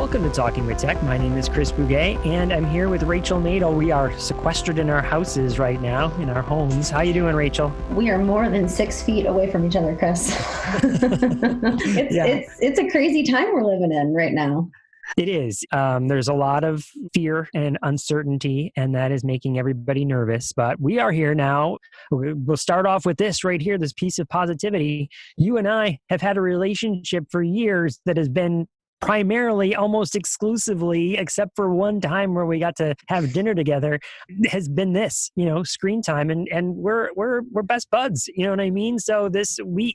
Welcome to Talking with Tech. My name is Chris Bouguet, and I'm here with Rachel Nadel. We are sequestered in our houses right now, in our homes. How you doing, Rachel? We are more than 6 feet away from each other, Chris. It's a crazy time we're living in right now. It is. There's a lot of fear and uncertainty, and that is making everybody nervous. But we are here now. We'll start off with this right here, this piece of positivity. You and I have had a relationship for years that has been primarily, almost exclusively, except for one time where we got to have dinner together, has been this, screen time, and we're best buds. You know what I mean? So we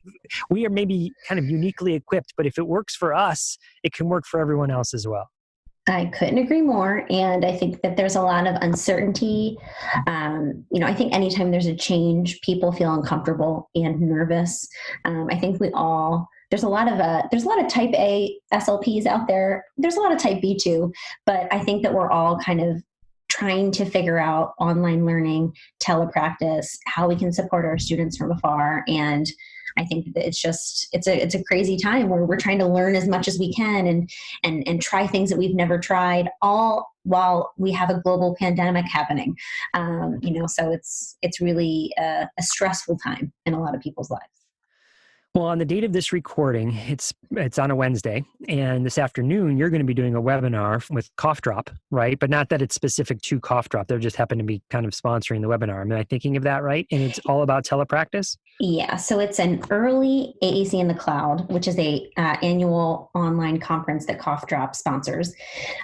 are maybe kind of uniquely equipped, but if it works for us, it can work for everyone else as well. I couldn't agree more. And I think that there's a lot of uncertainty. I think anytime there's a change, people feel uncomfortable and nervous. I think there's a lot of type A SLPs out there. There's a lot of type B too, but I think that we're all kind of trying to figure out online learning, telepractice, how we can support our students from afar. And I think that it's a crazy time where we're trying to learn as much as we can and try things that we've never tried, all while we have a global pandemic happening. So it's really a stressful time in a lot of people's lives. Well, on the date of this recording, it's on a Wednesday, and this afternoon you're going to be doing a webinar with Cough Drop, right? But not that it's specific to Cough Drop. They just happen to be kind of sponsoring the webinar. Am I thinking of that right? And it's all about telepractice? Yeah, so it's an early AAC in the Cloud, which is a annual online conference that Cough Drop sponsors.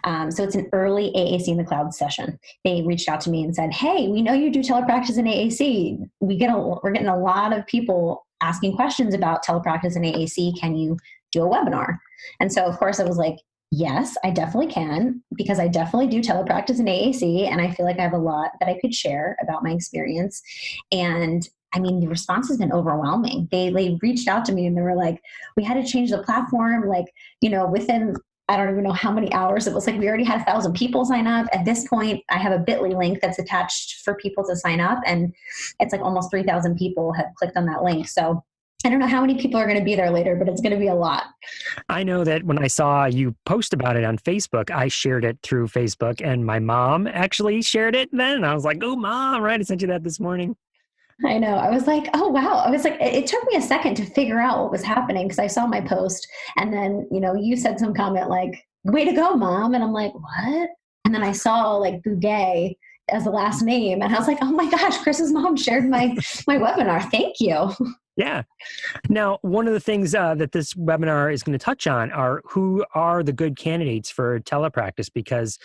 So it's an early AAC in the Cloud session. They reached out to me and said, "Hey, we know you do telepractice in AAC. We're getting a lot of people asking questions about telepractice and AAC. Can you do a webinar?" And so, of course, I was like, yes, I definitely can, because I definitely do telepractice and AAC, and I feel like I have a lot that I could share about my experience. And I mean, the response has been overwhelming. They reached out to me and they were like, "We had to change the platform, within, I don't even know how many hours." It was like we already had 1,000 people sign up. At this point, I have a bit.ly link that's attached for people to sign up, and it's like almost 3,000 people have clicked on that link. So I don't know how many people are going to be there later, but it's going to be a lot. I know that when I saw you post about it on Facebook, I shared it through Facebook, and my mom actually shared it then. And I was like, "Oh, Mom, right? I sent you that this morning." I know. I was like, oh, wow. I was like, it took me a second to figure out what was happening, because I saw my post and then, you said some comment like, "Way to go, Mom." And I'm like, what? And then I saw like Bouguet as the last name. And I was like, oh my gosh, Chris's mom shared my webinar. Thank you. Yeah. Now, one of the things that this webinar is going to touch on are who are the good candidates for telepractice, because,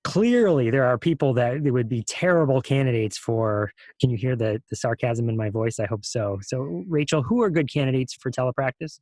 clearly there are people that would be terrible candidates for. Can you hear the sarcasm in my voice? I hope so. So, Rachel, who are good candidates for telepractice?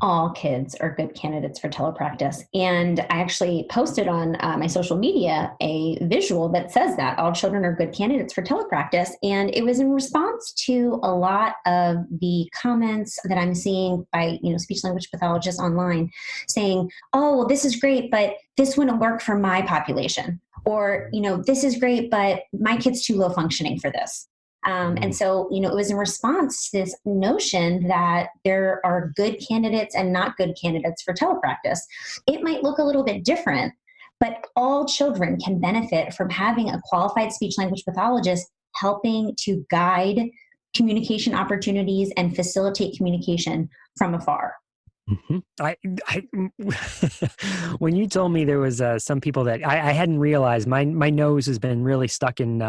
All kids are good candidates for telepractice. And I actually posted on my social media a visual that says that all children are good candidates for telepractice. And it was in response to a lot of the comments that I'm seeing by, speech language pathologists online saying, "Oh, well, this is great, but this wouldn't work for my population." Or, "This is great, but my kid's too low functioning for this." And so, it was in response to this notion that there are good candidates and not good candidates for telepractice. It might look a little bit different, but all children can benefit from having a qualified speech language pathologist helping to guide communication opportunities and facilitate communication from afar. Mm-hmm. When you told me there was some people that I hadn't realized, my nose has been really stuck in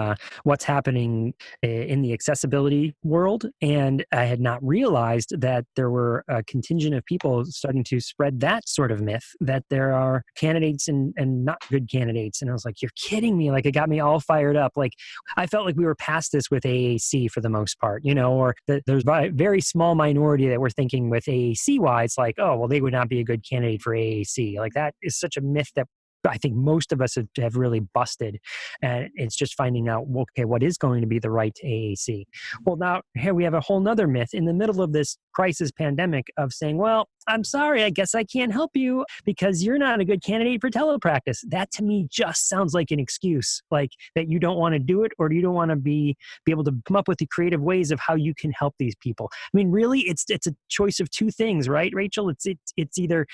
what's happening in the accessibility world, and I had not realized that there were a contingent of people starting to spread that sort of myth that there are candidates and not good candidates. And I was like, "You're kidding me!" Like, it got me all fired up. Like, I felt like we were past this with AAC for the most part, or that there's a very small minority that were thinking with AAC why it's like, "Oh, well, they would not be a good candidate for AAC." Like, that is such a myth that I think most of us have really busted. And it's just finding out, okay, what is going to be the right AAC? Well, now here we have a whole nother myth in the middle of this crisis pandemic of saying, well, I'm sorry, I guess I can't help you because you're not a good candidate for telepractice. That to me just sounds like an excuse, like that you don't want to do it or you don't want to be able to come up with the creative ways of how you can help these people. I mean, really, it's a choice of two things, right, Rachel? It's either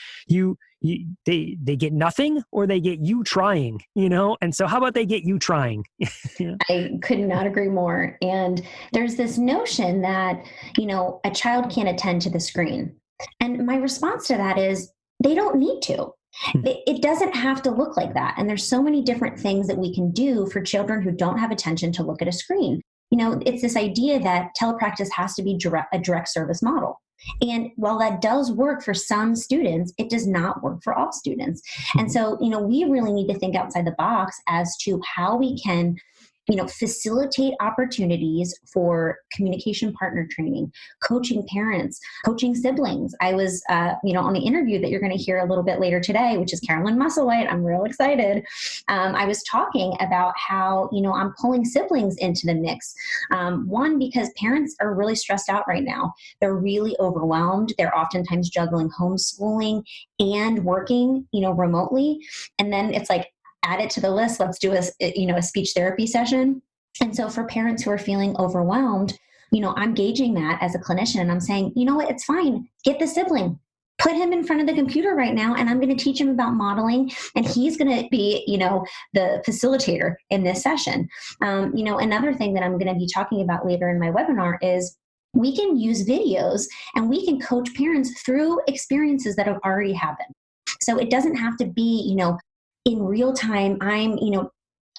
they get nothing or they get you trying, And so how about they get you trying? Yeah. I could not agree more. And there's this notion that, a child can't attend to the screen. And my response to that is they don't need to. It doesn't have to look like that. And there's so many different things that we can do for children who don't have attention to look at a screen. It's this idea that telepractice has to be a direct service model. And while that does work for some students, it does not work for all students. And so, we really need to think outside the box as to how we can facilitate opportunities for communication partner training, coaching parents, coaching siblings. I was, on the interview that you're going to hear a little bit later today, which is Caroline Musselwhite. I'm real excited. I was talking about how, I'm pulling siblings into the mix. One, because parents are really stressed out right now. They're really overwhelmed. They're oftentimes juggling homeschooling and working, remotely. And then it's like, add it to the list. Let's do a speech therapy session. And so for parents who are feeling overwhelmed, I'm gauging that as a clinician and I'm saying, you know what, it's fine. Get the sibling, put him in front of the computer right now. And I'm going to teach him about modeling. And he's going to be, the facilitator in this session. Another thing that I'm going to be talking about later in my webinar is we can use videos and we can coach parents through experiences that have already happened. So it doesn't have to be, in real time, I'm,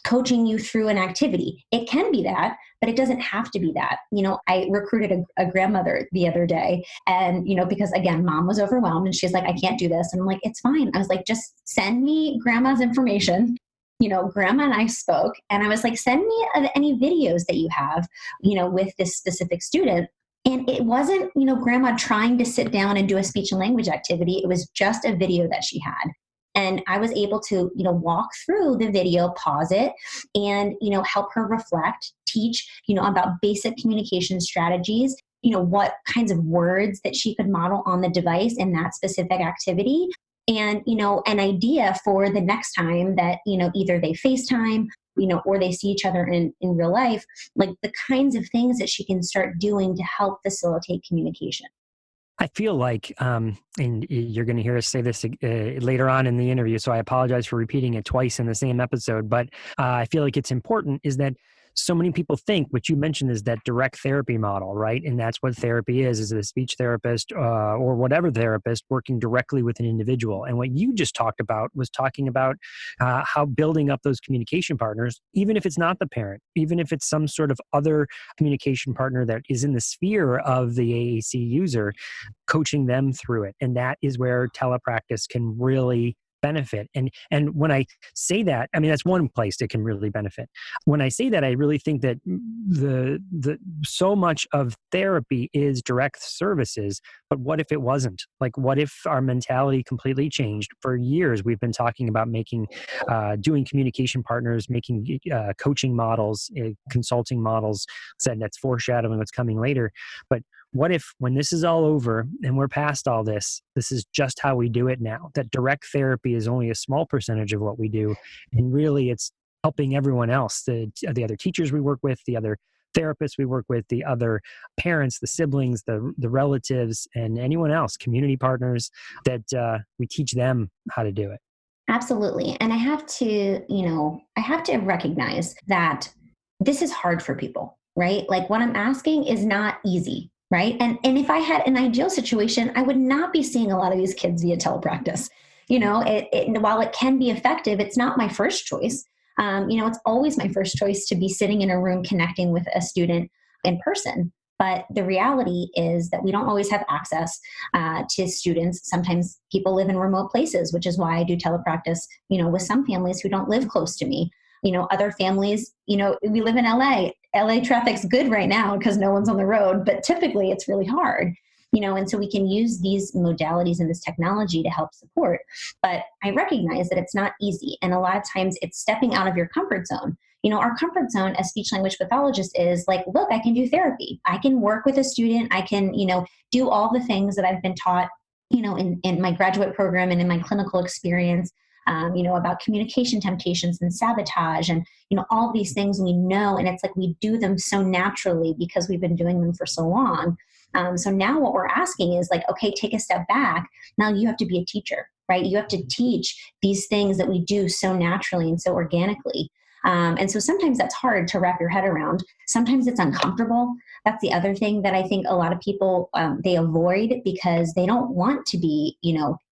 coaching you through an activity. It can be that, but it doesn't have to be that. I recruited a grandmother the other day and, because again, mom was overwhelmed and she's like, I can't do this. And I'm like, it's fine. I was like, just send me grandma's information. Grandma and I spoke and I was like, send me any videos that you have, with this specific student. And it wasn't, grandma trying to sit down and do a speech and language activity. It was just a video that she had. And I was able to, walk through the video, pause it, and, help her reflect, teach, about basic communication strategies, what kinds of words that she could model on the device in that specific activity. And, an idea for the next time that, either they FaceTime, or they see each other in real life, like the kinds of things that she can start doing to help facilitate communication. I feel like, and you're going to hear us say this later on in the interview, so I apologize for repeating it twice in the same episode, but I feel like it's important is that so many people think what you mentioned is that direct therapy model, right? And that's what therapy is a speech therapist or whatever therapist working directly with an individual. And what you just talked about was talking about how building up those communication partners, even if it's not the parent, even if it's some sort of other communication partner that is in the sphere of the AAC user, coaching them through it. And that is where telepractice can really benefit. And when I say that, I mean, that's one place it can really benefit. When I say that, I really think that the so much of therapy is direct services, but what if it wasn't? Like, what if our mentality completely changed? For years, we've been talking about doing communication partners, making coaching models, consulting models, said that's foreshadowing what's coming later. But what if when this is all over and we're past all this, this is just how we do it now? That direct therapy is only a small percentage of what we do. And really it's helping everyone else, the other teachers we work with, the other therapists we work with, the other parents, the siblings, the relatives, and anyone else, community partners, that we teach them how to do it. Absolutely. And I have to recognize that this is hard for people, right? Like what I'm asking is not easy. Right. And if I had an ideal situation, I would not be seeing a lot of these kids via telepractice. While it can be effective, it's not my first choice. It's always my first choice to be sitting in a room connecting with a student in person. But the reality is that we don't always have access to students. Sometimes people live in remote places, which is why I do telepractice, with some families who don't live close to me. Other families, we live in LA. LA traffic's good right now because no one's on the road, but typically it's really hard, and so we can use these modalities and this technology to help support. But I recognize that it's not easy. And a lot of times it's stepping out of your comfort zone. Our comfort zone as speech language pathologists is like, look, I can do therapy. I can work with a student. I can, do all the things that I've been taught in my graduate program and in my clinical experience, about communication temptations and sabotage and, all of these things we know. And it's like we do them so naturally because we've been doing them for so long. So now what we're asking is like, okay, take a step back. Now you have to be a teacher, right? You have to teach these things that we do so naturally and so organically. And so sometimes that's hard to wrap your head around. Sometimes it's uncomfortable. That's the other thing that I think a lot of people, they avoid because they don't want to be,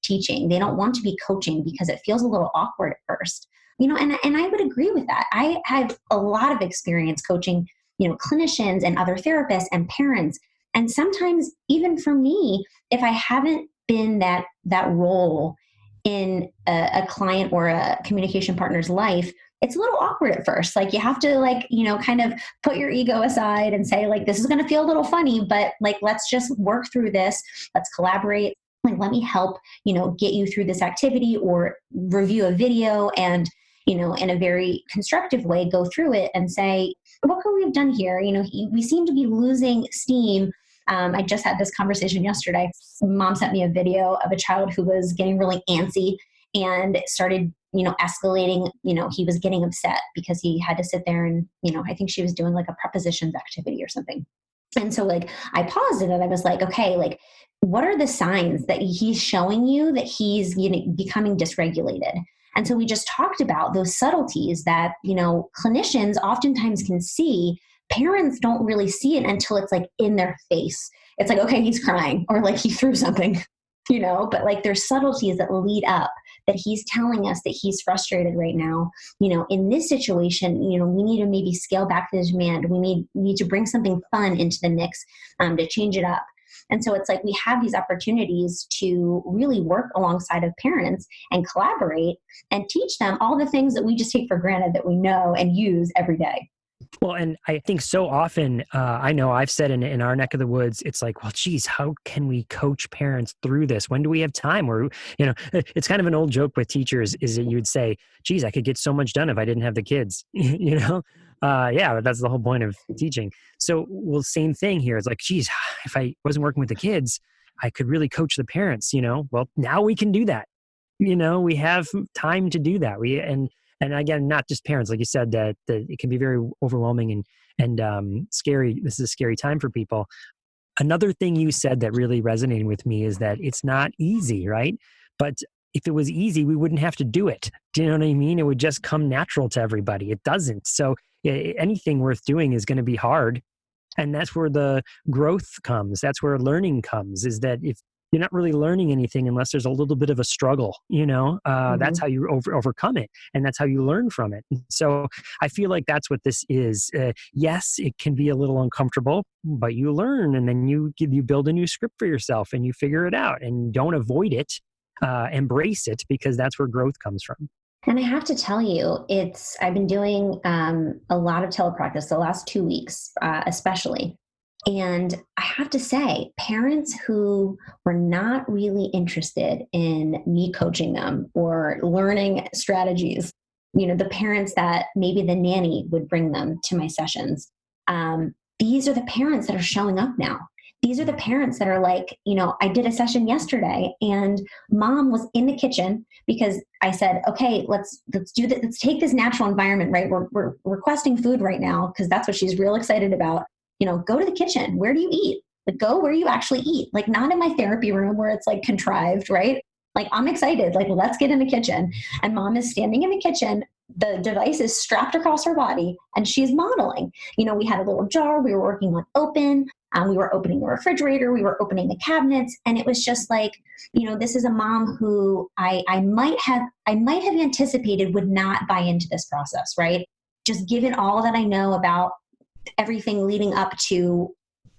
teaching. They don't want to be coaching because it feels a little awkward at first. And I would agree with that. I have a lot of experience coaching, clinicians and other therapists and parents. And sometimes even for me, if I haven't been that role in a client or a communication partner's life, it's a little awkward at first. Like you have to kind of put your ego aside and say like, this is going to feel a little funny, but like, let's just work through this. Let's collaborate. Like, let me help, get you through this activity or review a video and, in a very constructive way, go through it and say, what could we have done here? We seem to be losing steam. I just had this conversation yesterday. Mom sent me a video of a child who was getting really antsy and started, escalating. He was getting upset because he had to sit there and, I think she was doing like a prepositions activity or something. And so like I paused it and I was like, okay, like what are the signs that he's showing you that he's becoming dysregulated? And so we just talked about those subtleties that, clinicians oftentimes can see. Parents don't really see it until it's like in their face. It's like, okay, he's crying or like he threw something, but like there's subtleties that lead up that he's telling us that he's frustrated right now. In this situation, we need to maybe scale back the demand. We need to bring something fun into the mix to change it up. And so it's like we have these opportunities to really work alongside of parents and collaborate and teach them all the things that we just take for granted that we know and use every day. Well, and I think so often, I know I've said in our neck of the woods, it's like, well, geez, how can we coach parents through this? When do we have time? Or, it's kind of an old joke with teachers is that you'd say, geez, I could get so much done if I didn't have the kids, yeah, that's the whole point of teaching. So, well, same thing here. It's like, geez, if I wasn't working with the kids, I could really coach the parents, well, now we can do that. We have time to do that. And again, not just parents, like you said, that it can be very overwhelming and scary. This is a scary time for people. Another thing you said that really resonated with me is that it's not easy, right? But if it was easy, we wouldn't have to do it. Do you know what I mean? It would just come natural to everybody. It doesn't. So anything worth doing is going to be hard. And that's where the growth comes. That's where learning comes, is that if you're not really learning anything unless there's a little bit of a struggle, that's how you overcome it. And that's how you learn from it. So I feel like that's what this is. Yes, it can be a little uncomfortable, but you learn and then you build a new script for yourself and you figure it out and don't avoid it, embrace it, because that's where growth comes from. And I have to tell you, I've been doing a lot of telepractice the last 2 weeks, especially. And I have to say, parents who were not really interested in me coaching them or learning strategies, the parents that maybe the nanny would bring them to my sessions, these are the parents that are showing up now. These are the parents that are like, I did a session yesterday and mom was in the kitchen because I said, okay, let's do that. Let's take this natural environment, right? We're requesting food right now because that's what she's real excited about. Go to the kitchen. Where do you eat? Like, go where you actually eat. Like, not in my therapy room where it's like contrived, right? Like, I'm excited. Like, let's get in the kitchen. And mom is standing in the kitchen. The device is strapped across her body and she's modeling. We had a little jar. We were working on open. We were opening the refrigerator. We were opening the cabinets. And it was just like, this is a mom who I might have anticipated would not buy into this process, right? Just given all that I know about everything leading up to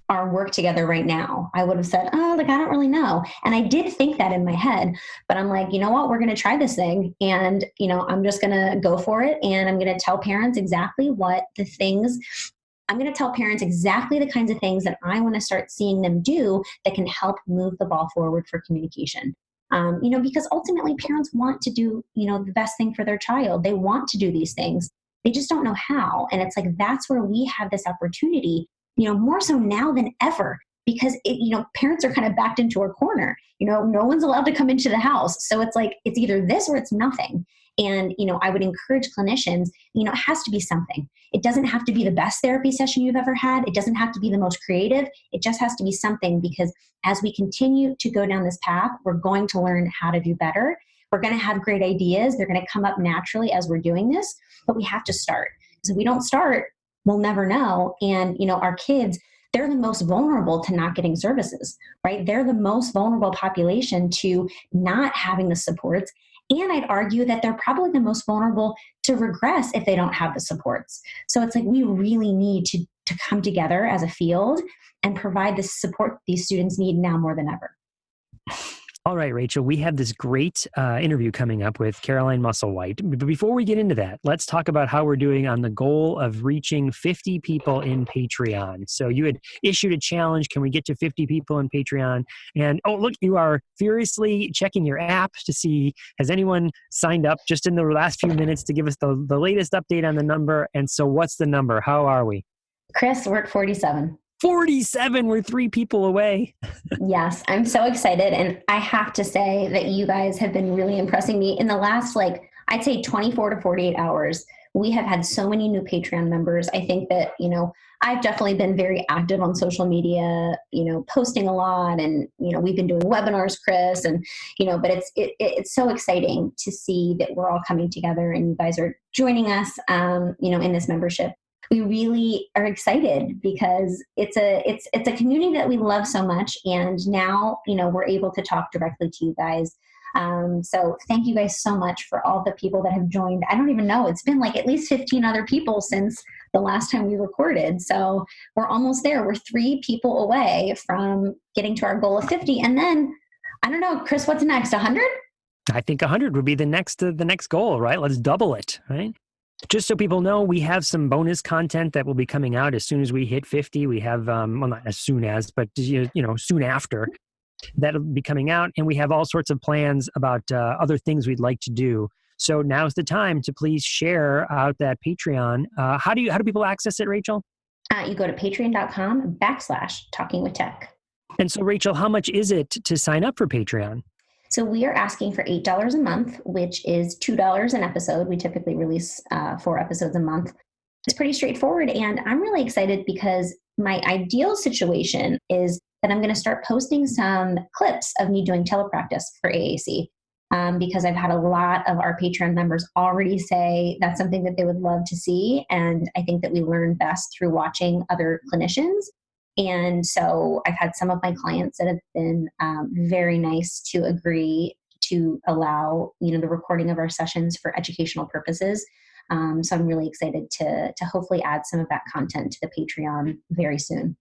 our work together right now, I would have said, I don't really know. And I did think that in my head, but I'm like, you know what, we're going to try this thing. And, I'm just going to go for it. And I'm going to tell parents exactly I'm going to tell parents exactly the kinds of things that I want to start seeing them do that can help move the ball forward for communication. Because ultimately parents want to do, the best thing for their child. They want to do these things. They just don't know how. And it's like, that's where we have this opportunity, more so now than ever, because parents are kind of backed into a corner. No one's allowed to come into the house. So it's like, it's either this or it's nothing. And, I would encourage clinicians, it has to be something. It doesn't have to be the best therapy session you've ever had. It doesn't have to be the most creative. It just has to be something, because as we continue to go down this path, we're going to learn how to do better. We're going to have great ideas. They're going to come up naturally as we're doing this, but we have to start. Because if we don't start, we'll never know. And, our kids, they're the most vulnerable to not getting services, right? They're the most vulnerable population to not having the supports. And I'd argue that they're probably the most vulnerable to regress if they don't have the supports. So it's like, we really need to come together as a field and provide the support these students need now more than ever. All right, Rachel, we have this great interview coming up with Caroline Musselwhite. But before we get into that, let's talk about how we're doing on the goal of reaching 50 people in Patreon. So you had issued a challenge. Can we get to 50 people in Patreon? And oh, look, you are furiously checking your app to see, has anyone signed up just in the last few minutes to give us the latest update on the number? And so what's the number? How are we? Chris, we're at 47. 47, we're 3 people away. Yes, I'm so excited. And I have to say that you guys have been really impressing me in the last, I'd say 24 to 48 hours. We have had so many new Patreon members. I think that, I've definitely been very active on social media, posting a lot, and, we've been doing webinars, Chris, and, but it's so exciting to see that we're all coming together and you guys are joining us, in this membership. We really are excited because it's a community that we love so much. And now, we're able to talk directly to you guys. So thank you guys so much for all the people that have joined. I don't even know. It's been at least 15 other people since the last time we recorded. So we're almost there. We're 3 people away from getting to our goal of 50. And then, I don't know, Chris, what's next? 100? I think 100 would be the next goal, right? Let's double it, right? Just so people know, we have some bonus content that will be coming out as soon as we hit 50. We have, well, not as soon as, but soon after, that'll be coming out. And we have all sorts of plans about other things we'd like to do. So now's the time to please share out that Patreon. How do people access it, Rachel? You go to patreon.com/talkingwithtech. And so, Rachel, how much is it to sign up for Patreon? So we are asking for $8 a month, which is $2 an episode. We typically release 4 episodes a month. It's pretty straightforward. And I'm really excited because my ideal situation is that I'm going to start posting some clips of me doing telepractice for AAC. Because I've had a lot of our Patreon members already say that's something that they would love to see. And I think that we learn best through watching other clinicians. And so I've had some of my clients that have been very nice to agree to allow, the recording of our sessions for educational purposes. So I'm really excited to hopefully add some of that content to the Patreon very soon.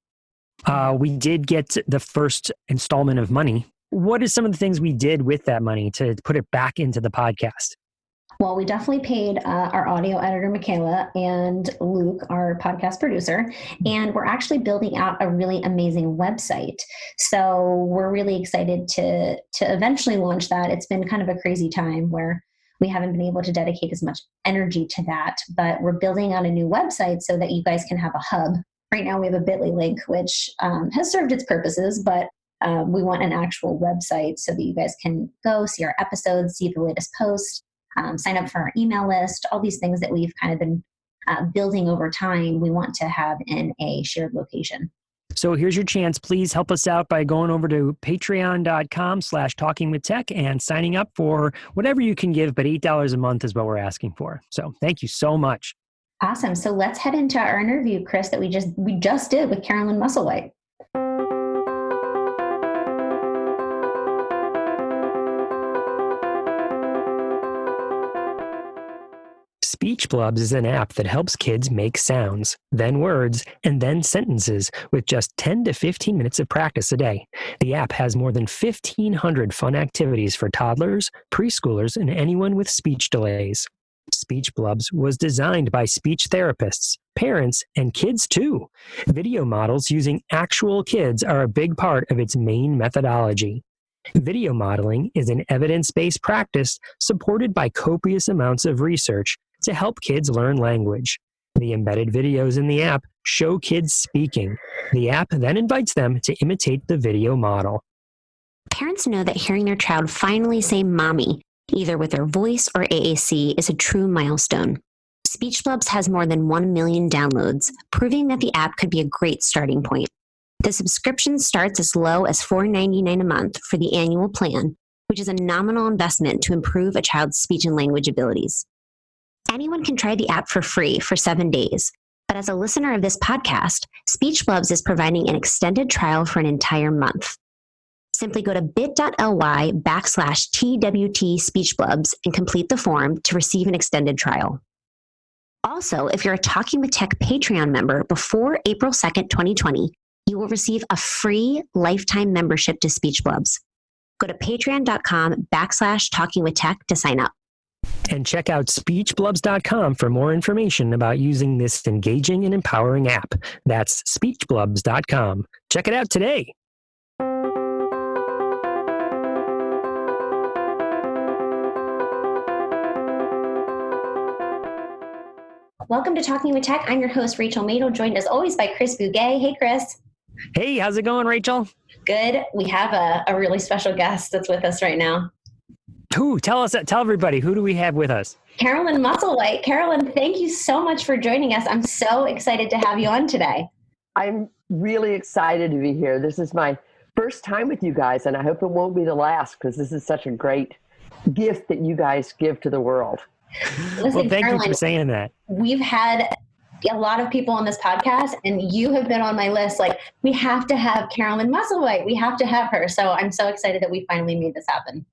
We did get the first installment of money. What are some of the things we did with that money to put it back into the podcast? Well, we definitely paid our audio editor, Michaela, and Luke, our podcast producer, and we're actually building out a really amazing website. So we're really excited to eventually launch that. It's been kind of a crazy time where we haven't been able to dedicate as much energy to that, but we're building out a new website so that you guys can have a hub. Right now we have a bit.ly link, which has served its purposes, but we want an actual website so that you guys can go see our episodes, see the latest posts, sign up for our email list, all these things that we've kind of been building over time, we want to have in a shared location. So here's your chance. Please help us out by going over to patreon.com/talkingwithtech and signing up for whatever you can give, but $8 a month is what we're asking for. So thank you so much. Awesome. So let's head into our interview, Chris, that we just did with Caroline Musselwhite. SpeechBlubs is an app that helps kids make sounds, then words, and then sentences with just 10 to 15 minutes of practice a day. The app has more than 1,500 fun activities for toddlers, preschoolers, and anyone with speech delays. SpeechBlubs was designed by speech therapists, parents, and kids too. Video models using actual kids are a big part of its main methodology. Video modeling is an evidence-based practice supported by copious amounts of research to help kids learn language. The embedded videos in the app show kids speaking. The app then invites them to imitate the video model. Parents know that hearing their child finally say mommy, either with their voice or AAC, is a true milestone. SpeechBlubs has more than 1 million downloads, proving that the app could be a great starting point. The subscription starts as low as $4.99 a month for the annual plan, which is a nominal investment to improve a child's speech and language abilities. Anyone can try the app for free for 7 days, but as a listener of this podcast, SpeechBlubs is providing an extended trial for an entire month. Simply go to bit.ly/TWT SpeechBlubs and complete the form to receive an extended trial. Also, if you're a Talking with Tech Patreon member before April 2nd, 2020, you will receive a free lifetime membership to SpeechBlubs. Go to patreon.com/talkingwithtech to sign up. And check out speechblubs.com for more information about using this engaging and empowering app. That's speechblubs.com. Check it out today. Welcome to Talking with Tech. I'm your host, Rachel Madel, joined as always by Chris Bugay. Hey, Chris. Hey, how's it going, Rachel? Good. We have a really special guest that's with us right now. Who? Tell everybody, who do we have with us? Caroline Musselwhite. Caroline, thank you so much for joining us. I'm so excited to have you on today. I'm really excited to be here. This is my first time with you guys, and I hope it won't be the last because this is such a great gift that you guys give to the world. Listen, well, thank Caroline, you for saying that. We've had a lot of people on this podcast, and you have been on my list. Like, we have to have Caroline Musselwhite. We have to have her. So I'm so excited that we finally made this happen.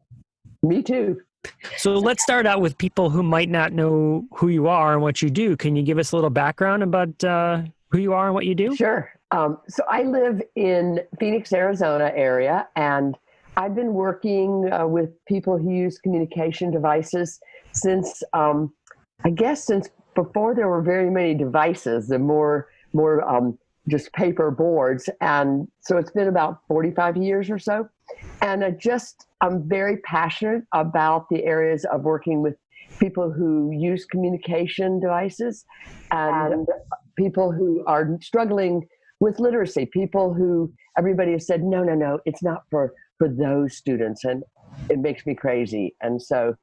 Me too. So let's start out with people who might not know who you are and what you do. Can you give us a little background about who you are and what you do? Sure. So I live in Phoenix, Arizona area, and I've been working with people who use communication devices since, since before there were very many devices, the more just paper boards. And so it's been about 45 years or so. And I'm very passionate about the areas of working with people who use communication devices and people who are struggling with literacy, people who everybody has said, no, it's not for those students. And it makes me crazy. And so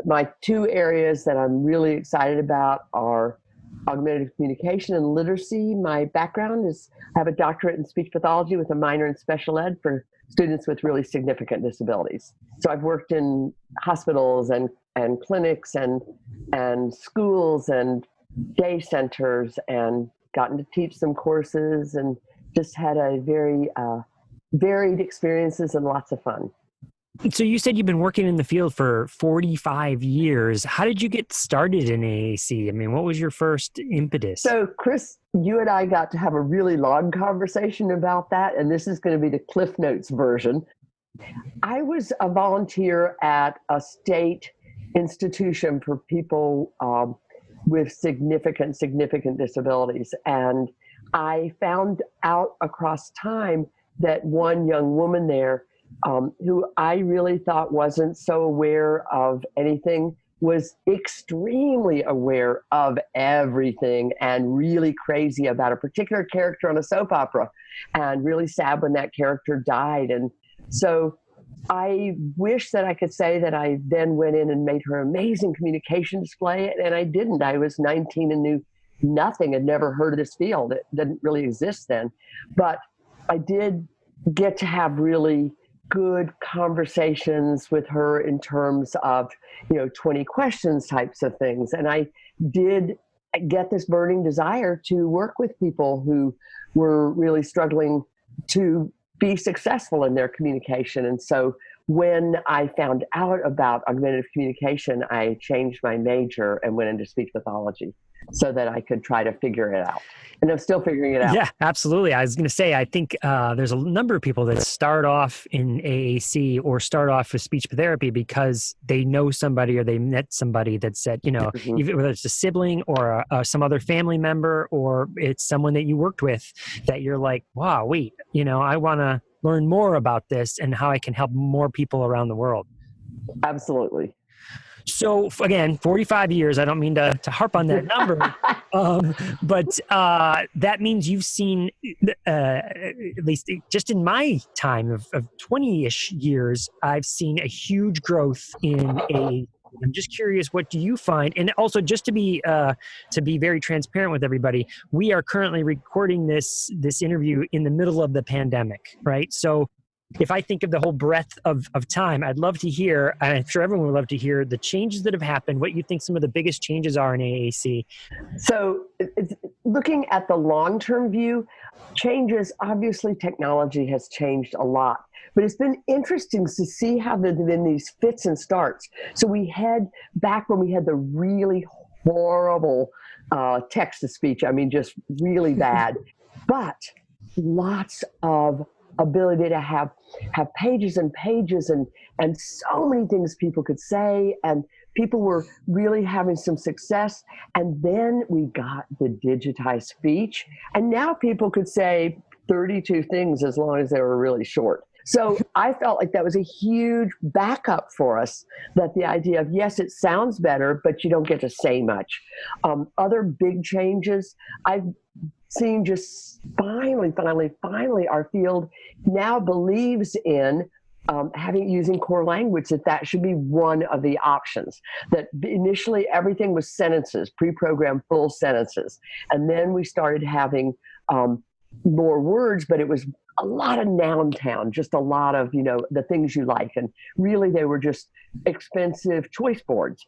my two areas that I'm really excited about are augmentative communication and literacy. My background is I have a doctorate in speech pathology with a minor in special ed for students with really significant disabilities. So I've worked in hospitals and clinics and schools and day centers and gotten to teach some courses and just had a very varied experiences and lots of fun. So you said you've been working in the field for 45 years. How did you get started in AAC? I mean, what was your first impetus? So, Chris, you and I got to have a really long conversation about that, and this is going to be the Cliff Notes version. I was a volunteer at a state institution for people with significant disabilities, and I found out across time that one young woman there who I really thought wasn't so aware of anything was extremely aware of everything and really crazy about a particular character on a soap opera and really sad when that character died. And so I wish that I could say that I then went in and made her amazing communication display, and I didn't. I was 19 and knew nothing, had never heard of this field. It didn't really exist then. But I did get to have really good conversations with her in terms of, 20 questions types of things. And I did get this burning desire to work with people who were really struggling to be successful in their communication. And so when I found out about augmentative communication, I changed my major and went into speech pathology so that I could try to figure it out. And I'm still figuring it out. Yeah, absolutely. I was going to say, I think there's a number of people that start off in AAC or start off with speech therapy because they know somebody or they met somebody that said, whether it's a sibling or some other family member or it's someone that you worked with that you're like, wow, wait, I want to learn more about this and how I can help more people around the world. Absolutely. So again, 45 years. I don't mean to harp on that number, but that means you've seen, at least just in my time of 20-ish years, I've seen a huge growth in a. I'm just curious, what do you find? And also, just to be very transparent with everybody, we are currently recording this interview in the middle of the pandemic, right? So if I think of the whole breadth of time, I'd love to hear, I'm sure everyone would love to hear the changes that have happened, what you think some of the biggest changes are in AAC. So looking at the long-term view, changes, obviously technology has changed a lot, but it's been interesting to see how there've been these fits and starts. So we had, back when we had the really horrible text-to-speech, I mean, just really bad, but lots of ability to have pages and pages and so many things people could say, and people were really having some success. And then we got the digitized speech, and now people could say 32 things as long as they were really short. So I felt like that was a huge backup for us, that the idea of, yes, it sounds better, but you don't get to say much. Other big changes, I've seen just finally, our field now believes in using core language, that should be one of the options. That initially everything was sentences, pre-programmed full sentences. And then we started having more words, but it was a lot of noun town, just a lot of, the things you like. And really they were just expensive choice boards.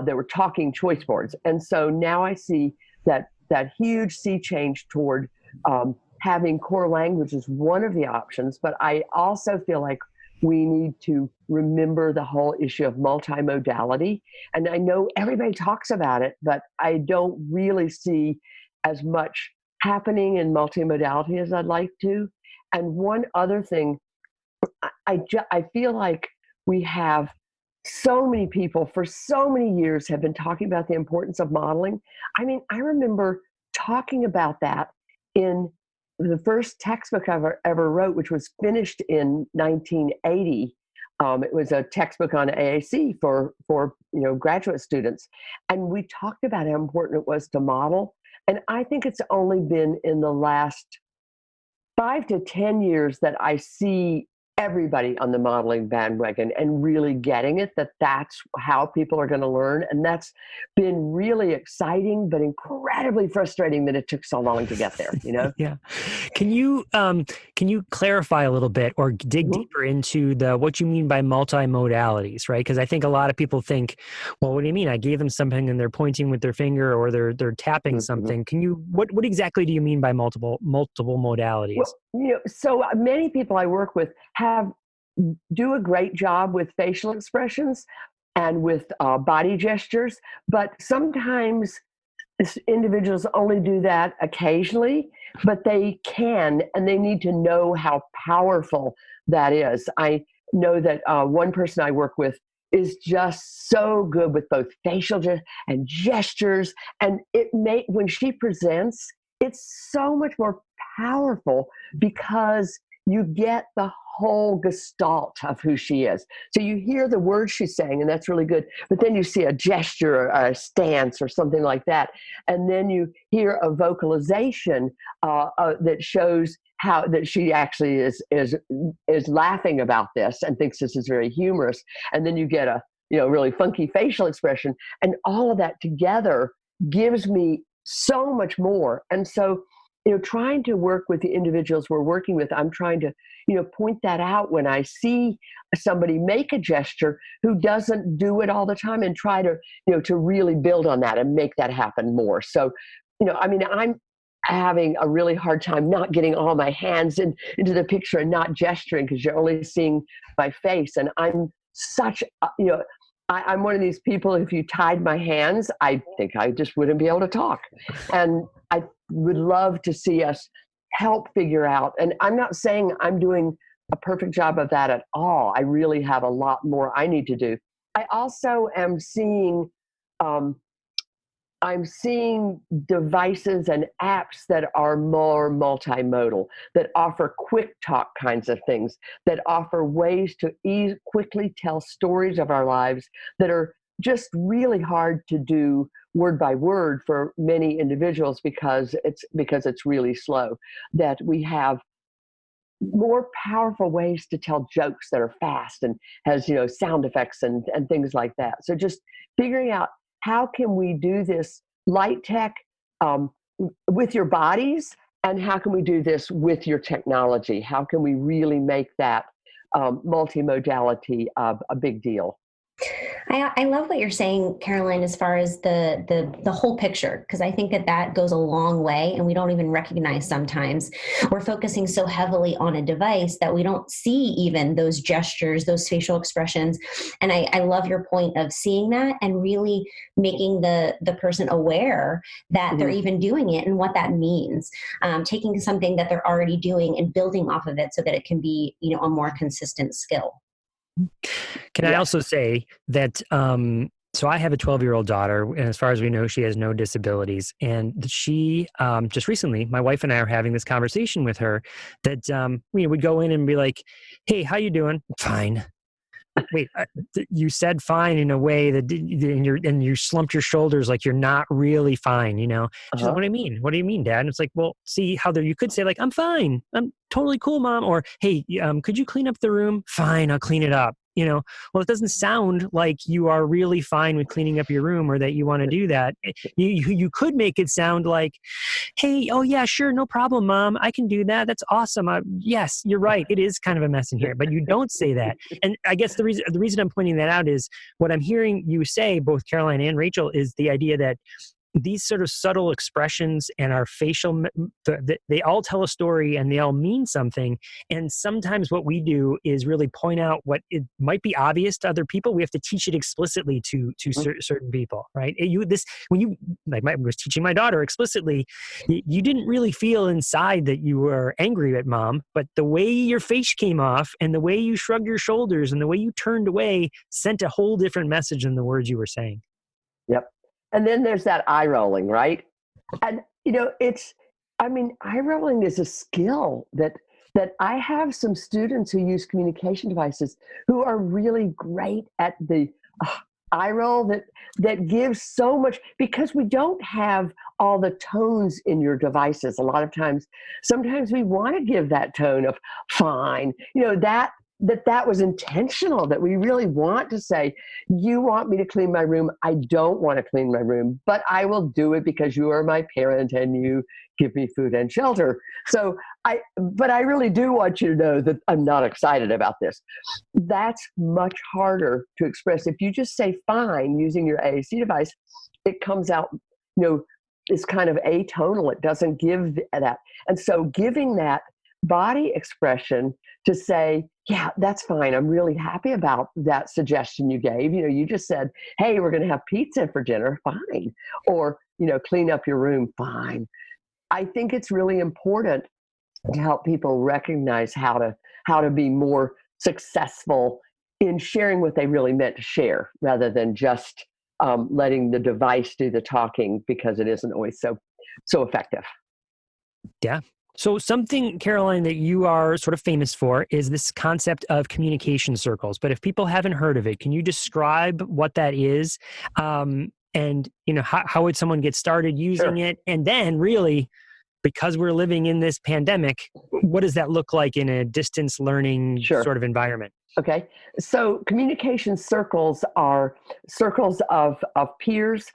They were talking choice boards. And so now I see that huge sea change toward having core language is one of the options, but I also feel like we need to remember the whole issue of multimodality. And I know everybody talks about it, but I don't really see as much happening in multimodality as I'd like to. And one other thing, I feel like we have so many people for so many years have been talking about the importance of modeling. I mean, I remember talking about that in the first textbook I ever wrote, which was finished in 1980. It was a textbook on AAC for graduate students. And we talked about how important it was to model. And I think it's only been in the last 5 to 10 years that I see everybody on the modeling bandwagon and really getting it, that's how people are going to learn. And that's been really exciting, but incredibly frustrating that it took so long to get there, Yeah. Can you clarify a little bit or dig deeper into what you mean by multimodalities, right? Because I think a lot of people think, well, what do you mean? I gave them something and they're pointing with their finger or they're tapping something. Can you, what exactly do you mean by multiple modalities? Well, so many people I work with do a great job with facial expressions and with body gestures, but sometimes individuals only do that occasionally, but they can, and they need to know how powerful that is. I know that one person I work with is just so good with both facial and gestures, and when she presents, it's so much more powerful because you get the whole gestalt of who she is. So you hear the words she's saying, and that's really good. But then you see a gesture or a stance or something like that. And then you hear a vocalization that shows how that she actually is laughing about this and thinks this is very humorous. And then you get a really funky facial expression. And all of that together gives me so much more. And so trying to work with the individuals we're working with, I'm trying to, point that out when I see somebody make a gesture who doesn't do it all the time, and try to, to really build on that and make that happen more. So, I'm having a really hard time not getting all my hands into the picture and not gesturing because you're only seeing my face. And I'm such, I'm one of these people, if you tied my hands, I think I just wouldn't be able to talk. And I would love to see us help figure out, and I'm not saying I'm doing a perfect job of that at all. I really have a lot more I need to do. I also am seeing, devices and apps that are more multimodal, that offer quick talk kinds of things, that offer ways to quickly tell stories of our lives that are just really hard to do word by word for many individuals because it's really slow. That we have more powerful ways to tell jokes that are fast and has, sound effects and things like that. So just figuring out how can we do this light tech with your bodies, and how can we do this with your technology? How can we really make that multimodality a big deal? I love what you're saying, Caroline, as far as the whole picture, because I think that goes a long way, and we don't even recognize sometimes. We're focusing so heavily on a device that we don't see even those gestures, those facial expressions. And I love your point of seeing that and really making the person aware that they're even doing it and what that means. Taking something that they're already doing and building off of it so that it can be, a more consistent skill. Can I also say that, so I have a 12-year-old daughter, and as far as we know, she has no disabilities. And she, just recently, my wife and I are having this conversation with her that we would go in and be like, "Hey, how you doing?" "Fine." "Wait, you said fine in a way that and you slumped your shoulders like you're not really fine, She's like, "What do you mean? What do you mean, Dad?" And it's like, well, see how you could say like, "I'm fine. I'm totally cool, Mom." Or, "Hey, could you clean up the room?" "Fine, I'll clean it up." Well, it doesn't sound like you are really fine with cleaning up your room or that you want to do that. You could make it sound like, "Hey, oh yeah, sure, no problem, Mom. I can do that. That's awesome. Yes, you're right. It is kind of a mess in here," but you don't say that. And I guess the reason I'm pointing that out is what I'm hearing you say, both Caroline and Rachel, is the idea that these sort of subtle expressions and our facial, they all tell a story and they all mean something. And sometimes what we do is really point out what it might be obvious to other people. We have to teach it explicitly to certain people, right? I was teaching my daughter explicitly, you didn't really feel inside that you were angry at Mom, but the way your face came off and the way you shrugged your shoulders and the way you turned away sent a whole different message than the words you were saying. Yep. And then there's that eye rolling, right? And eye rolling is a skill that I have some students who use communication devices who are really great at the eye roll that gives so much, because we don't have all the tones in your devices. A lot of times, sometimes we want to give that tone of fine, that was intentional, that we really want to say, you want me to clean my room. I don't want to clean my room, but I will do it because you are my parent and you give me food and shelter. But I really do want you to know that I'm not excited about this. That's much harder to express. If you just say fine using your AAC device, it comes out, it's kind of atonal. It doesn't give that. And so giving that body expression to say, yeah, that's fine. I'm really happy about that suggestion you gave. You just said, hey, we're going to have pizza for dinner. Fine. Or, clean up your room. Fine. I think it's really important to help people recognize how to be more successful in sharing what they really meant to share, rather than just letting the device do the talking, because it isn't always so effective. Yeah. So something, Caroline, that you are sort of famous for is this concept of communication circles. But if people haven't heard of it, can you describe what that is? And, how would someone get started using it? And then really, because we're living in this pandemic, what does that look like in a distance learning sort of environment? Okay. So communication circles are circles of peers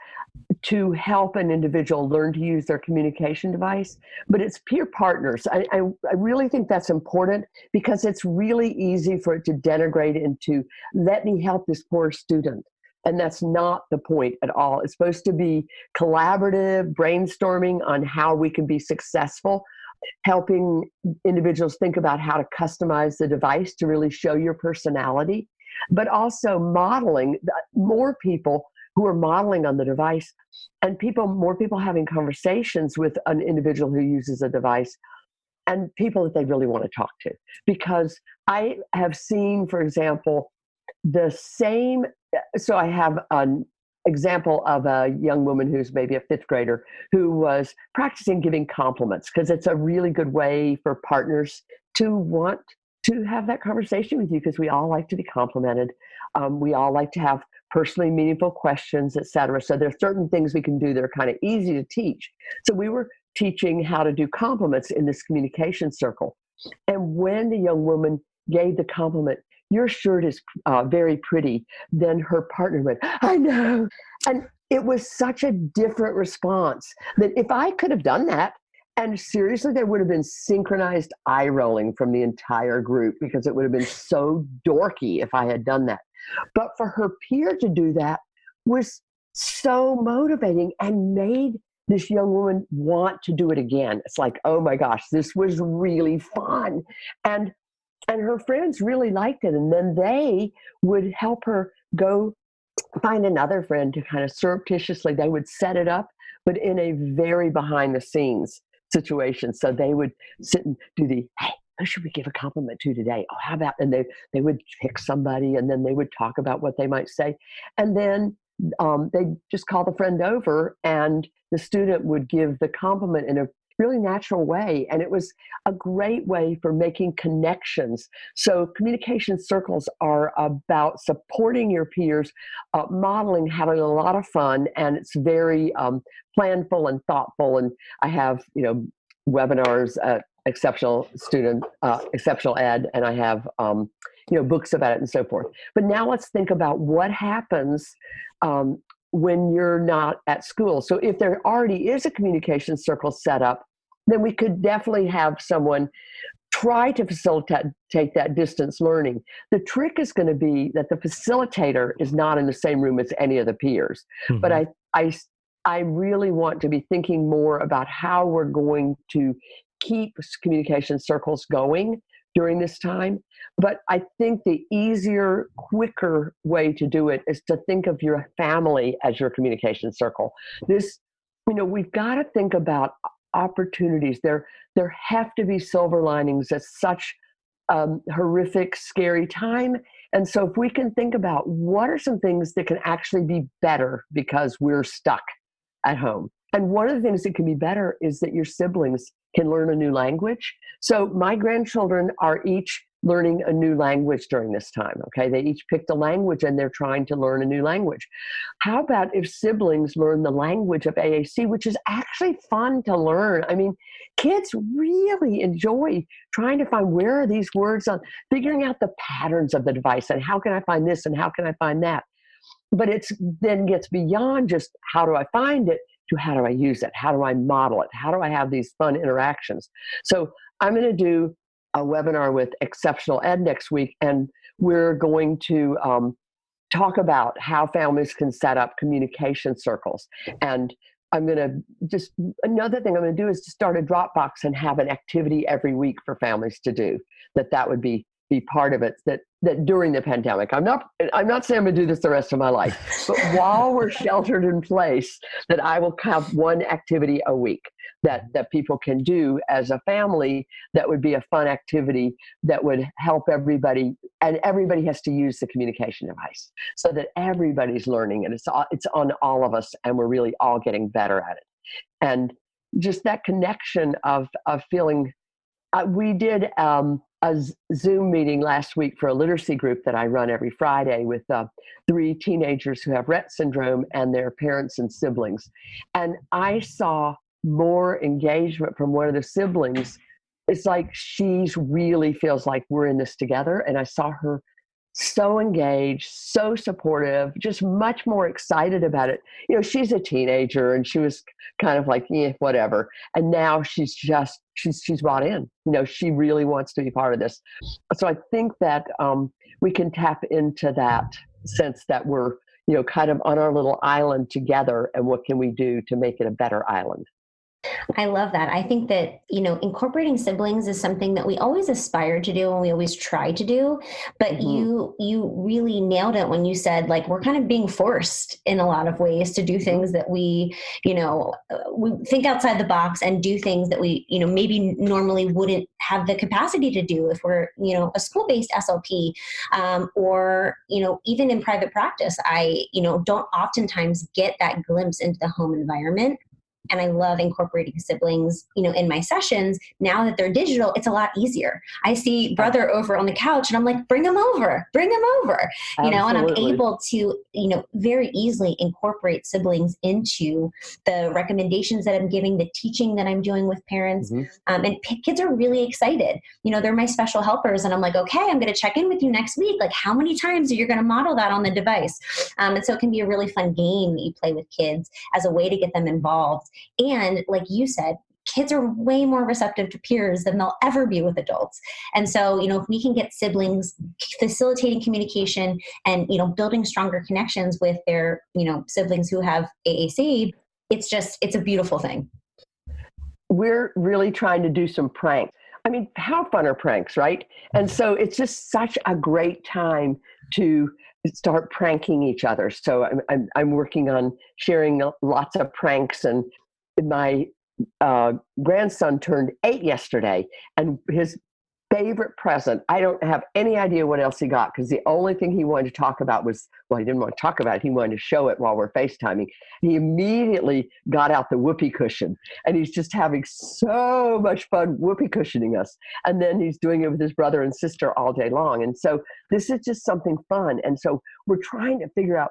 to help an individual learn to use their communication device, but it's peer partners. I really think that's important, because it's really easy for it to denigrate into, let me help this poor student. And that's not the point at all. It's supposed to be collaborative brainstorming on how we can be successful, helping individuals think about how to customize the device to really show your personality, but also modeling. More people who are modeling on the device, and more people having conversations with an individual who uses a device, and people that they really want to talk to. Because I have seen, for example, so I have an example of a young woman who's maybe a fifth grader who was practicing giving compliments, because it's a really good way for partners to want to have that conversation with you, because we all like to be complimented. We all like to have personally meaningful questions, et cetera. So there are certain things we can do that are kind of easy to teach. So we were teaching how to do compliments in this communication circle. And when the young woman gave the compliment, "Your shirt is very pretty," then her partner went, "I know." And it was such a different response that if I could have done that, and seriously, there would have been synchronized eye rolling from the entire group because it would have been so dorky if I had done that. But for her peer to do that was so motivating and made this young woman want to do it again. It's like, oh my gosh, this was really fun. And her friends really liked it. And then they would help her go find another friend to kind of surreptitiously, they would set it up, but in a very behind the scenes situation. So they would sit and do hey, who should we give a compliment to today? Oh, how about, and they would pick somebody, and then they would talk about what they might say. And then they just call the friend over, and the student would give the compliment in a really natural way. And it was a great way for making connections. So communication circles are about supporting your peers, modeling, having a lot of fun, and it's very planful and thoughtful. And I have, webinars at Exceptional Ed, and I have, books about it and so forth. But now let's think about what happens when you're not at school. So if there already is a communication circle set up, then we could definitely have someone try to facilitate that distance learning. The trick is going to be that the facilitator is not in the same room as any of the peers. Mm-hmm. But I really want to be thinking more about how we're going to keep communication circles going during this time. But I think the easier, quicker way to do it is to think of your family as your communication circle. We've got to think about opportunities. There have to be silver linings at such horrific, scary time. And so if we can think about what are some things that can actually be better because we're stuck at home. And one of the things that can be better is that your siblings can learn a new language. So my grandchildren are each learning a new language during this time, okay? They each picked a language and they're trying to learn a new language. How about if siblings learn the language of AAC, which is actually fun to learn? I mean, kids really enjoy trying to find where are these words on, figuring out the patterns of the device and how can I find this and how can I find that? But it's then gets beyond just how do I find it to how do I use it? How do I model it? How do I have these fun interactions? So I'm going to do a webinar with Exceptional Ed next week, and we're going to talk about how families can set up communication circles. And I'm going to another thing I'm going to do is to start a Dropbox and have an activity every week for families to do. That would be part of it, that during the pandemic. I'm not saying I'm going to do this the rest of my life, but while we're sheltered in place, that I will have one activity a week that people can do as a family that would be a fun activity that would help everybody, and everybody has to use the communication device so that everybody's learning, and it's on all of us, and we're really all getting better at it. And just that connection of feeling, we did a Zoom meeting last week for a literacy group that I run every Friday with 3 teenagers who have Rett syndrome and their parents and siblings. And I saw more engagement from one of the siblings. It's like she really feels like we're in this together. And I saw her so engaged, so supportive, just much more excited about it. She's a teenager and she was kind of like, whatever. And now she's bought in. She really wants to be part of this. So I think that we can tap into that sense that we're, kind of on our little island together, and what can we do to make it a better island? I love that. I think that, incorporating siblings is something that we always aspire to do and we always try to do, but mm-hmm. you really nailed it when you said, like, we're kind of being forced in a lot of ways to do things that we think outside the box and do things that we, maybe normally wouldn't have the capacity to do if we're, a school-based SLP, or, even in private practice, I, don't oftentimes get that glimpse into the home environment. and I love incorporating siblings, in my sessions. Now that they're digital, it's a lot easier. I see brother over on the couch and I'm like, bring him over, and I'm able to, very easily incorporate siblings into the recommendations that I'm giving, the teaching that I'm doing with parents. And kids are really excited. They're my special helpers. And I'm like, okay, I'm going to check in with you next week. Like, how many times are you going to model that on the device? And so it can be a really fun game that you play with kids as a way to get them involved. And like you said, kids are way more receptive to peers than they'll ever be with adults. And so, if we can get siblings facilitating communication and, building stronger connections with their, siblings who have AAC, it's a beautiful thing. We're really trying to do some pranks. I mean, how fun are pranks, right? And so it's just such a great time to start pranking each other. So I'm working on sharing lots of pranks, and my grandson turned 8 yesterday, and his favorite present, I don't have any idea what else he got, because the only thing he wanted to talk about was, well, he didn't want to talk about it, he wanted to show it while we're FaceTiming. He immediately got out the whoopee cushion, and he's just having so much fun whoopee cushioning us. And then he's doing it with his brother and sister all day long. And so this is just something fun. And so we're trying to figure out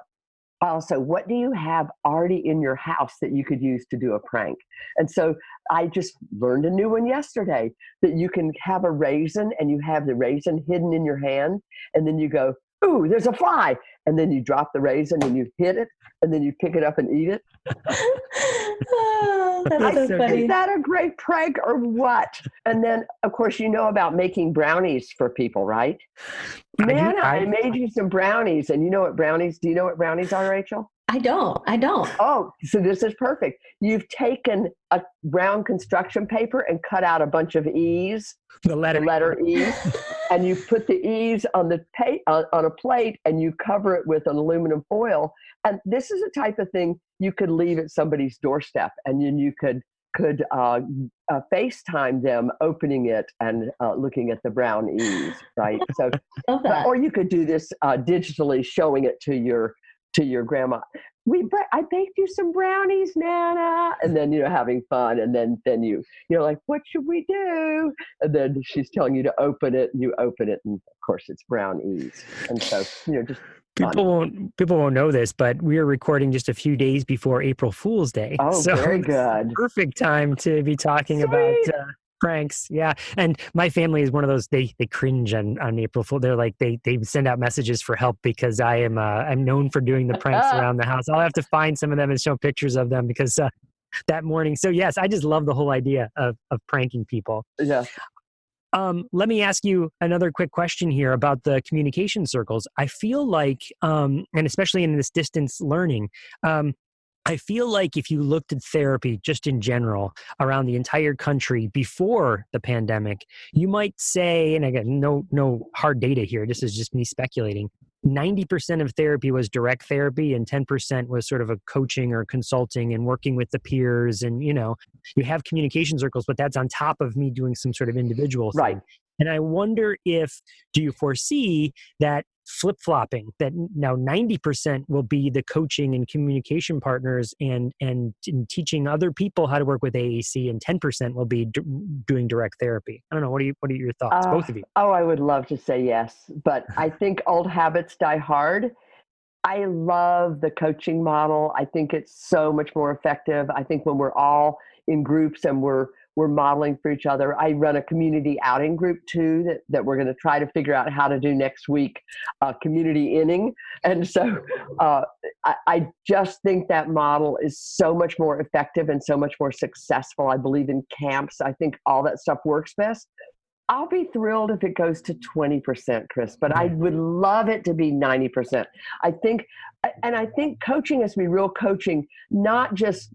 also, what do you have already in your house that you could use to do a prank? And so I just learned a new one yesterday, that you can have a raisin, and you have the raisin hidden in your hand, and then you go, ooh, there's a fly. And then you drop the raisin and you hit it, and then you pick it up and eat it. Oh, that's so funny. Is that a great prank or what? And then, of course, about making brownies for people, right? I made you some brownies. And do you know what brownies are, Rachel? I don't. Oh, so this is perfect. You've taken a brown construction paper and cut out a bunch of E's, the letter E, and you put the E's on on a plate, and you cover it with an aluminum foil. And this is a type of thing you could leave at somebody's doorstep, and then you could FaceTime them opening it and looking at the brown E's, right? So, or you could do this digitally, showing it to your grandma. I baked you some brownies, Nana, and then having fun, and then you're like, what should we do? And then she's telling you to open it, and you open it, and of course it's brown E's. And so just people won't know this, but we are recording just a few days before April Fool's Day. Oh, so very good. Perfect time to be talking about pranks. Yeah. And my family is one of those, they cringe on April Fool. They're like, they send out messages for help, because I'm known for doing the pranks around the house. I'll have to find some of them and show pictures of them, because that morning. So yes, I just love the whole idea of pranking people. Yeah. Let me ask you another quick question here about the communication circles. I feel like, and especially in this distance learning, I feel like if you looked at therapy just in general around the entire country before the pandemic, you might say, and again, no hard data here, this is just me speculating, 90% of therapy was direct therapy and 10% was sort of a coaching or consulting and working with the peers. And, you have communication circles, but that's on top of me doing some sort of individual thing. Right. And I wonder do you foresee that flip-flopping, that now 90% will be the coaching and communication partners and teaching other people how to work with AAC, and 10% will be doing direct therapy? I don't know. What are your thoughts, both of you? Oh, I would love to say yes, but I think old habits die hard. I love the coaching model. I think it's so much more effective. I think when we're all in groups and we're modeling for each other. I run a community outing group too that we're going to try to figure out how to do next week, community inning. And so I just think that model is so much more effective and so much more successful. I believe in camps. I think all that stuff works best. I'll be thrilled if it goes to 20%, Chris, but I would love it to be 90%. I think coaching has to be real coaching, not just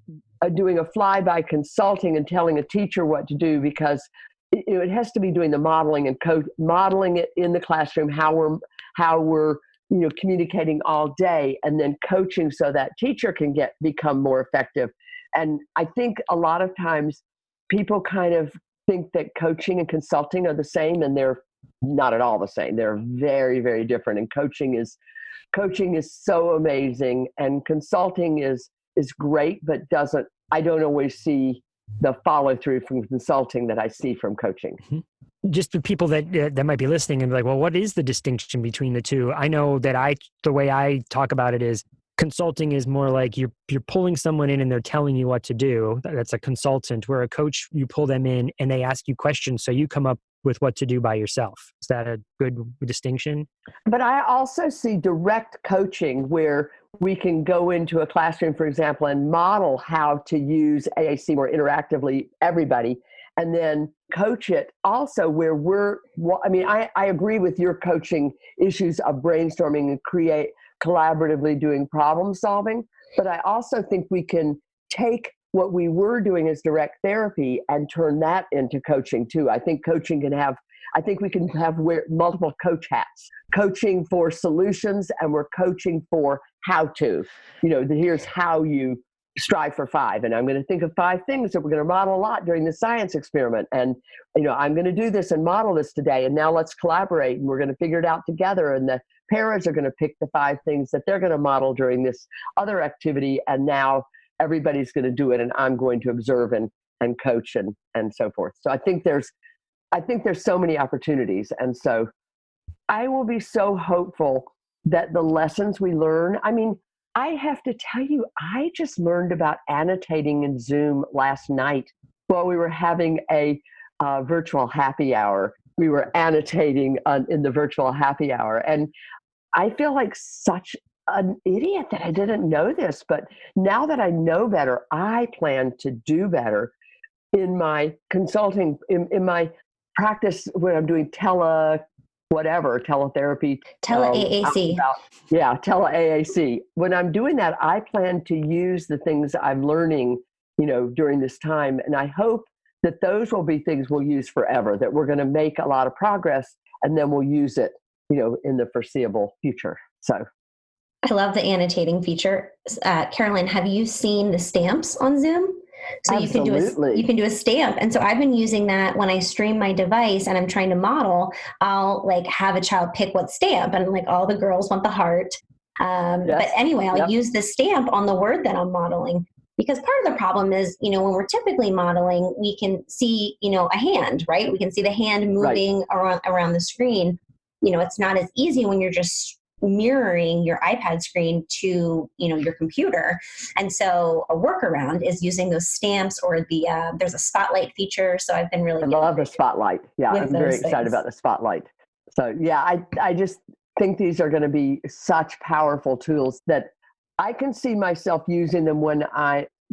doing a flyby consulting and telling a teacher what to do, because it has to be doing the modeling and modeling it in the classroom, how we're communicating all day, and then coaching so that teacher can become more effective. And I think a lot of times people kind of think that coaching and consulting are the same, and they're not at all the same. They're very, very different. And coaching is so amazing, and consulting is great, but doesn't I don't always see the follow through from consulting that I see from coaching. Just the people that might be listening and be like, well, what is the distinction between the two? I know that the way I talk about it is consulting is more like you're pulling someone in and they're telling you what to do. That's a consultant. Where a coach, you pull them in and they ask you questions, so you come up with what to do by yourself. Is that a good distinction? But I also see direct coaching where we can go into a classroom, for example, and model how to use AAC more interactively, everybody, and then coach it also where I agree with your coaching issues of brainstorming and collaboratively doing problem solving, but I also think we can take what we were doing as direct therapy and turn that into coaching too. I think we can have multiple coach hats, coaching for solutions, and we're coaching for how to, here's how you strive for 5. And I'm going to think of 5 things that we're going to model a lot during the science experiment. And, I'm going to do this and model this today. And now let's collaborate and we're going to figure it out together. And the parents are going to pick the 5 things that they're going to model during this other activity. And now everybody's going to do it, and I'm going to observe and coach and so forth. So I think there's so many opportunities. And so I will be so hopeful that the lessons we learn, I have to tell you, I just learned about annotating in Zoom last night while we were having a virtual happy hour. We were annotating in the virtual happy hour. And I feel like such an idiot that I didn't know this, but now that I know better, I plan to do better in my consulting, in my practice when I'm doing teletherapy. Tele-AAC. Tele-AAC. When I'm doing that, I plan to use the things I'm learning, during this time. And I hope that those will be things we'll use forever, that we're going to make a lot of progress and then we'll use it, in the foreseeable future. So I love the annotating feature. Caroline, have you seen the stamps on Zoom? So Absolutely. you can do a stamp. And so I've been using that when I stream my device and I'm trying to model. I'll have a child pick what stamp, and all the girls want the heart. Yes. But anyway, I'll use the stamp on the word that I'm modeling, because part of the problem is, when we're typically modeling, we can see, a hand, right? We can see the hand moving around the screen. It's not as easy when you're just mirroring your iPad screen to, your computer. And so a workaround is using those stamps or there's a spotlight feature. So I've been really... I love the spotlight. Yeah, I'm very excited about the spotlight. So yeah, I just think these are going to be such powerful tools that I can see myself using them when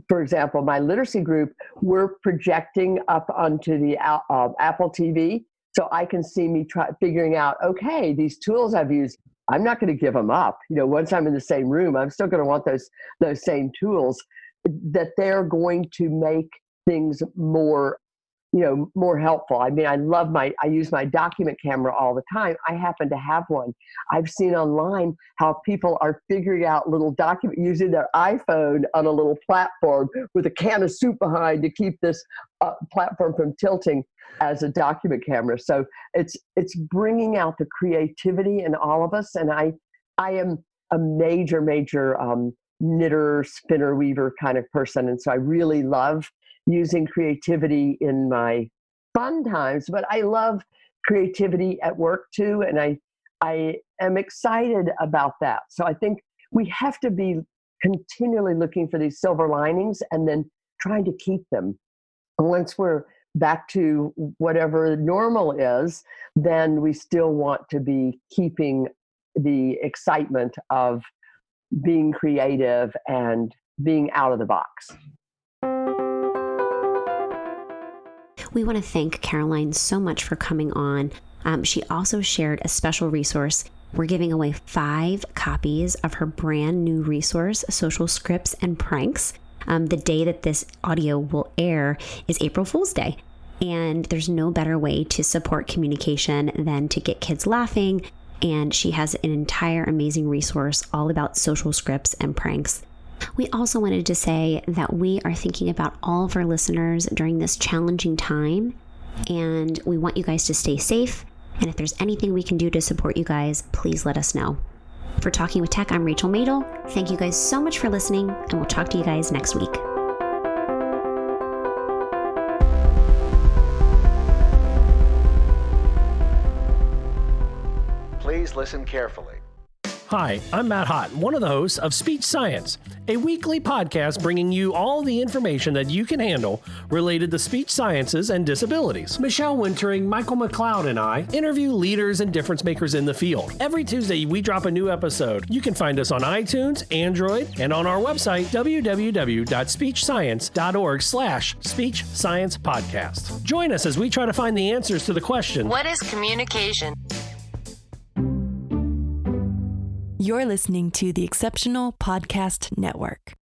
for example, my literacy group, we're projecting up onto the Apple TV. So I can see me figuring out, okay, these tools I've used, I'm not going to give them up. Once I'm in the same room, I'm still going to want those same tools, that they're going to make things more, more helpful. I use my document camera all the time. I happen to have one. I've seen online how people are figuring out little using their iPhone on a little platform with a can of soup behind to keep this platform from tilting as a document camera. So it's bringing out the creativity in all of us. And I am a major knitter, spinner, weaver kind of person. And so I really love using creativity in my fun times, but I love creativity at work too. And I am excited about that. So I think we have to be continually looking for these silver linings and then trying to keep them. And once we're back to whatever normal is, then we still want to be keeping the excitement of being creative and being out of the box. We want to thank Caroline so much for coming on. She also shared a special resource. We're giving away 5 copies of her brand new resource, Social Scripts and Pranks. The day that this audio will air is April Fool's Day. And there's no better way to support communication than to get kids laughing. And she has an entire amazing resource all about social scripts and pranks. We also wanted to say that we are thinking about all of our listeners during this challenging time, and we want you guys to stay safe. And if there's anything we can do to support you guys, please let us know. For Talking with Tech, I'm Rachel Madel. Thank you guys so much for listening, and we'll talk to you guys next week. Please listen carefully. Hi, I'm Matt Hott, one of the hosts of Speech Science, a weekly podcast bringing you all the information that you can handle related to speech sciences and disabilities. Michelle Wintering, Michael McLeod, and I interview leaders and difference makers in the field. Every Tuesday, we drop a new episode. You can find us on iTunes, Android, and on our website, www.speechscience.org/Speech Science Podcast. Join us as we try to find the answers to the question, what is communication? You're listening to the Exceptional Podcast Network.